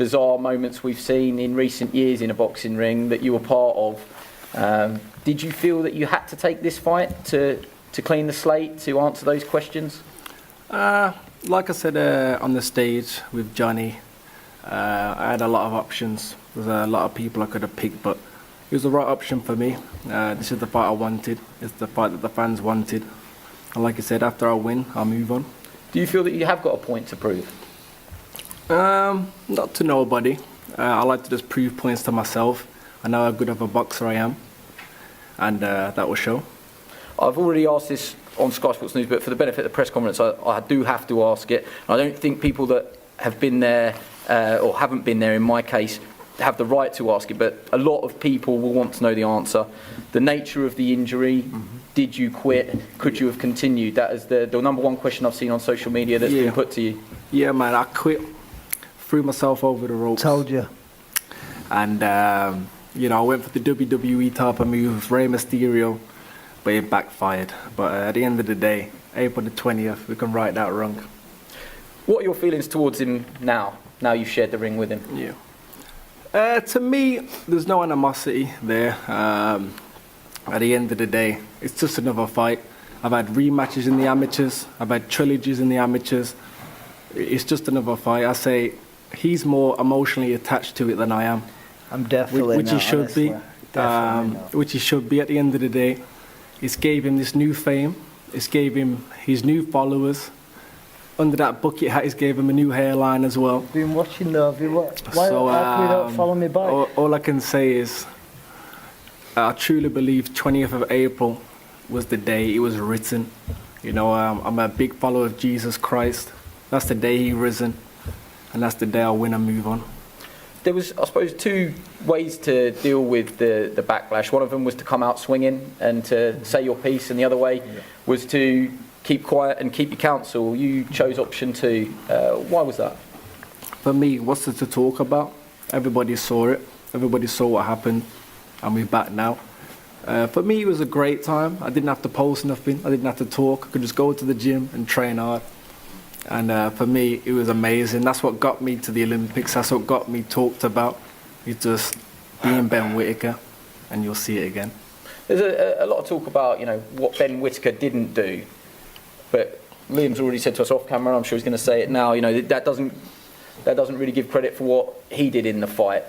bizarre moments we've seen in recent years in a boxing ring that you were part of. Did you feel that you had to take this fight to clean the slate, to answer those questions? Like I said on the stage with Johnny, I had a lot of options. There's a lot of people I could have picked, but it was the right option for me. This is the fight I wanted. It's the fight that the fans wanted. And like I said, after I win, I'll move on. Do you feel that you have got a point to prove? Not to nobody. I like to just prove points to myself. I know how good of a boxer I am, and that will show. I've already asked this on Sky Sports News, but for the benefit of the press conference, I do have to ask it. I don't think people that have been there or haven't been there, in my case, have the right to ask it, but a lot of people will want to know the answer. The nature of the injury, did you quit? Could you have continued? That is the number one question I've seen on social media that's been put to you. Yeah, man, I quit, threw myself over the ropes. Told you. And, I went for the WWE type of move, Rey Mysterio, but it backfired. But at the end of the day, April the 20th, we can right that wrong. What are your feelings towards him now you've shared the ring with him? Yeah. To me, there's no animosity there. At the end of the day, it's just another fight. I've had rematches in the amateurs. I've had trilogies in the amateurs. It's just another fight. I say he's more emotionally attached to it than I am. I'm definitely which not, he should honestly. be. Which he should be at the end of the day. It's gave him this new fame. It's gave him his new followers. Under that bucket hat, it's gave him a new hairline as well. Been watching though. Why So, how come you don't follow me back? All I can say is, I truly believe 20th of April was the day it was written. I'm a big follower of Jesus Christ. That's the day he risen, and that's the day I'll win and move on. There was, I suppose, two ways to deal with the backlash. One of them was to come out swinging and to say your piece, and the other way was to keep quiet and keep your counsel. You chose option 2. Why was that? For me, what's there to talk about? Everybody saw it. Everybody saw what happened, and we're back now. For me, it was a great time. I didn't have to post nothing. I didn't have to talk. I could just go to the gym and train hard. And for me, it was amazing. That's what got me to the Olympics. That's what got me talked about. It's just being Ben Whittaker, and you'll see it again. There's a lot of talk about, what Ben Whittaker didn't do. But Liam's already said to us off camera, I'm sure he's going to say it now, that doesn't really give credit for what he did in the fight.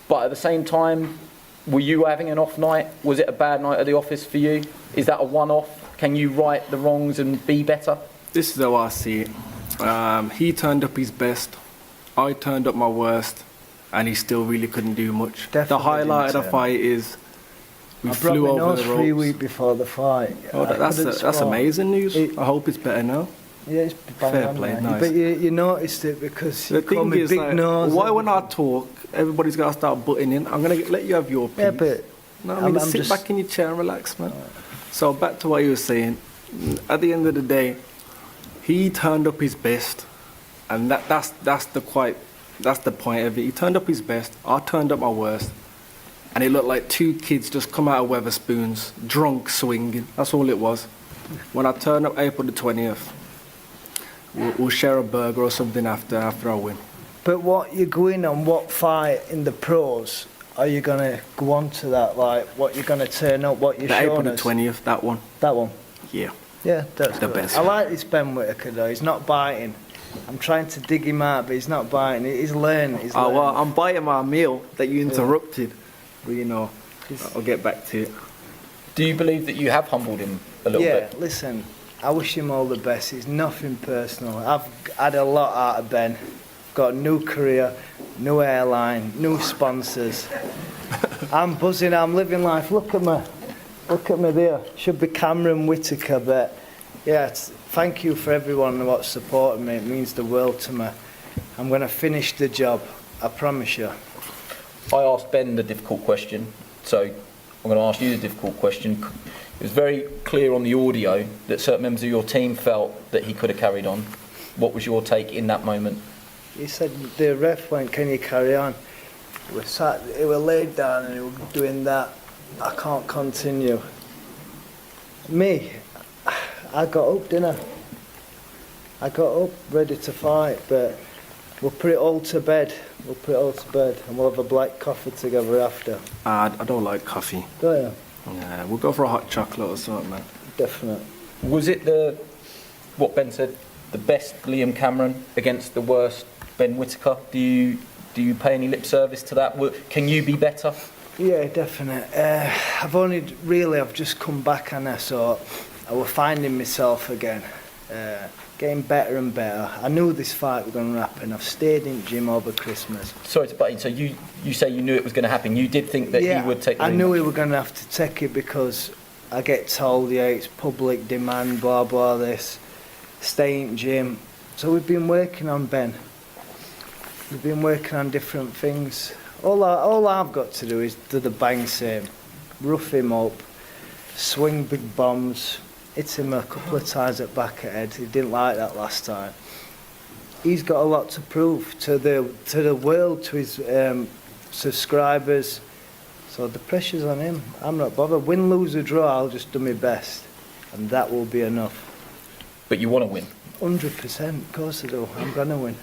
But at the same time, were you having an off night? Was it a bad night at the office for you? Is that a one-off? Can you right the wrongs and be better? This is how I see it. He turned up his best. I turned up my worst. And he still really couldn't do much. Definitely the highlight of the fight is we flew over the ropes. 3 weeks before the fight. Oh, that's amazing news. I hope it's better now. Yeah, it's fair play, nice. But you noticed it because the you call thing me is, big nose. why when I talk, everybody's got to start butting in? I'm going to let you have your piece. Yeah, but I'm sit back in your chair and relax, man. So back to what you were saying. At the end of the day, he turned up his best, and that's the point of it. He turned up his best. I turned up my worst. And it looked like 2 kids just come out of Weatherspoons, drunk, swinging. That's all it was. When I turn up April the 20th, we'll share a burger or something after I win. But what you're going on, what fight in the pros are you going to go on to that? Like, what you're going to turn up, what you're showing us? April the 20th, that one. That one? Yeah. Yeah, that's the good. best. I like this Ben Whittaker though, he's not biting. I'm trying to dig him out, but he's not biting. He's learning. Well, I'm biting my meal that you interrupted. But I'll get back to it. Do you believe that you have humbled him a little bit? Yeah, listen, I wish him all the best. It's nothing personal. I've had a lot out of Ben. Got a new career, new airline, new sponsors. I'm buzzing, I'm living life. Look at me there. Should be Cameron Whittaker, but yeah, thank you for everyone what's supporting me. It means the world to me. I'm going to finish the job, I promise you. I asked Ben the difficult question, so I'm going to ask you the difficult question. It was very clear on the audio that certain members of your team felt that he could have carried on. What was your take in that moment? He said, the ref went, can you carry on? He was laid down and he was doing that. I can't continue. Me, I got up, didn't I? I got up ready to fight, but We'll put it all to bed. We'll put it all to bed, and we'll have a black coffee together after. I don't like coffee. Don't you? Yeah, we'll go for a hot chocolate or something, man. Definitely. Was it what Ben said, the best Liam Cameron against the worst Ben Whittaker? Do you pay any lip service to that? Can you be better? Yeah, definitely. I've just come back on it, so I was finding myself again. Getting better and better. I knew this fight was going to happen. I've stayed in gym over Christmas. Sorry to butt in. So you say you knew it was going to happen. You did think that he would take the I lead? knew we were going to have to take it because I get told, yeah, it's public demand, blah, blah, this. Stay in gym. So we've been working on Ben. We've been working on different things. All I've got to do is do the bang same. Rough him up, swing big bombs, hit him a couple of times at back of head. He didn't like that last time. He's got a lot to prove to the world, to his subscribers. So the pressure's on him. I'm not bothered. Win, lose or draw, I'll just do my best. And that will be enough. But you want to win? 100%, of course I do. I'm going to win.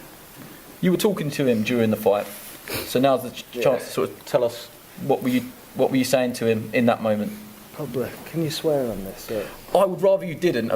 You were talking to him during the fight. So now's the chance to sort of tell us what were you saying to him in that moment? Probably. Can you swear on this? I would rather you didn't.